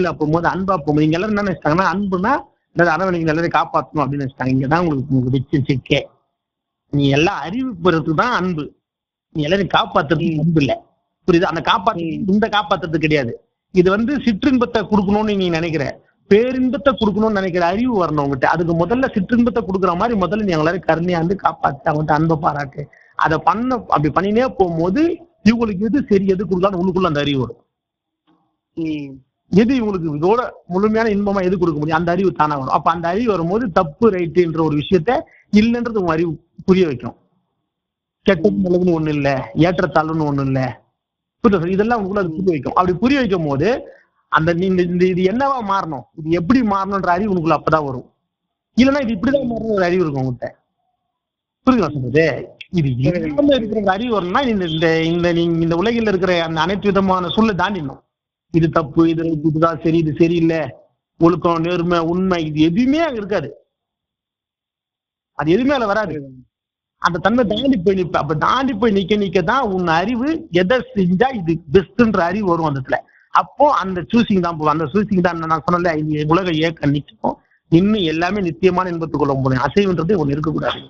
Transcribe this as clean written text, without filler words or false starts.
போகும்போது அன்பா போகும்போது இங்க எல்லாரும் என்ன நினைச்சிட்டாங்கன்னா அன்புனா இந்த அரவணைக்கு எல்லாரையும் காப்பாற்றணும் அப்படின்னு நினைச்சிட்டாங்க. இங்கதான் உங்களுக்கு வச்சு சிக்கே. நீ எல்லாம் அறிவு பெறதுக்கு தான் அன்பு. நீ எல்லாரையும் காப்பாத்துறதுக்கு அன்பு இல்ல. புரியுது? அந்த இந்த காப்பாத்துறது கிடையாது. இது சிற்றின்பத்தை கொடுக்கணும்னு நீ நினைக்கிற, பேரின்பத்தை கொடுக்கணும்னு நினைக்கிற அறிவு வரணும் உங்ககிட்ட. அதுக்கு முதல்ல சிற்றின்பத்தை கொடுக்குற மாதிரி முதல்ல நீ எல்லாரும் கருணையா காப்பாத்து, அவங்ககிட்ட அன்பை பாராட்டு. அதை அப்படி பண்ணினே போகும்போது இவங்களுக்கு எது சரி எது கொடுக்கலான்னு உங்களுக்குள்ள அந்த அறிவு வரும். எது இவங்களுக்கு இதோட முழுமையான இன்பமா எது கொடுக்க முடியும் அந்த அறிவு தானா வரும். அப்ப அந்த அறிவு வரும்போது தப்பு ரைட்டுன்ற ஒரு விஷயத்த இல்லைன்றது உங்க அறிவு புரிய வைக்கும். கெட்டது நல்லதுன்னு ஒண்ணு இல்ல, ஏற்றத்தாழ்வுன்னு ஒண்ணு இல்ல, இதெல்லாம் உங்களுக்குள்ள அது புரிய வைக்கும். அப்படி புரிய வைக்கும் போது அந்த இது என்னவா மாறணும், இது எப்படி மாறணும்ன்ற அறிவு உங்களுக்குள்ள அப்பதான் வரும். இல்லைன்னா இது இப்படிதான் மாறணும் ஒரு அறிவு இருக்கும் உங்ககிட்ட. புரியுதா சொல்றது? இது இல்லாம இருக்கிற அறிவு வரணும்னா இந்த உலகில் இருக்கிற அந்த அனைத்து விதமான சூழலை தாண்டிடணும். இது தப்பு, இதுதான் சரி, இது சரியில்லை, ஒழுக்கம், நேர்மை, உண்மை, இது எதுவுமே அங்க இருக்காது. அது எதுவுமே அதுல வராது. அந்த தன்மை தாண்டி போய் நிற்ப. அப்ப தாண்டி போய் நிக்கதான் உன் அறிவு எதை செஞ்சா இது பெஸ்ட்ன்ற அறிவு வரும் அந்த இடத்துல. அப்போ அந்த சூசிங் தான் போகும். அந்த சூசிங் தான் நான் சொன்னல, உலக இயக்க நிற்கும். இன்னும் எல்லாமே நித்தியமான இன்பத்துக்குள்ள போனேன். அசைவுன்றது ஒண்ணு இருக்கக்கூடாது.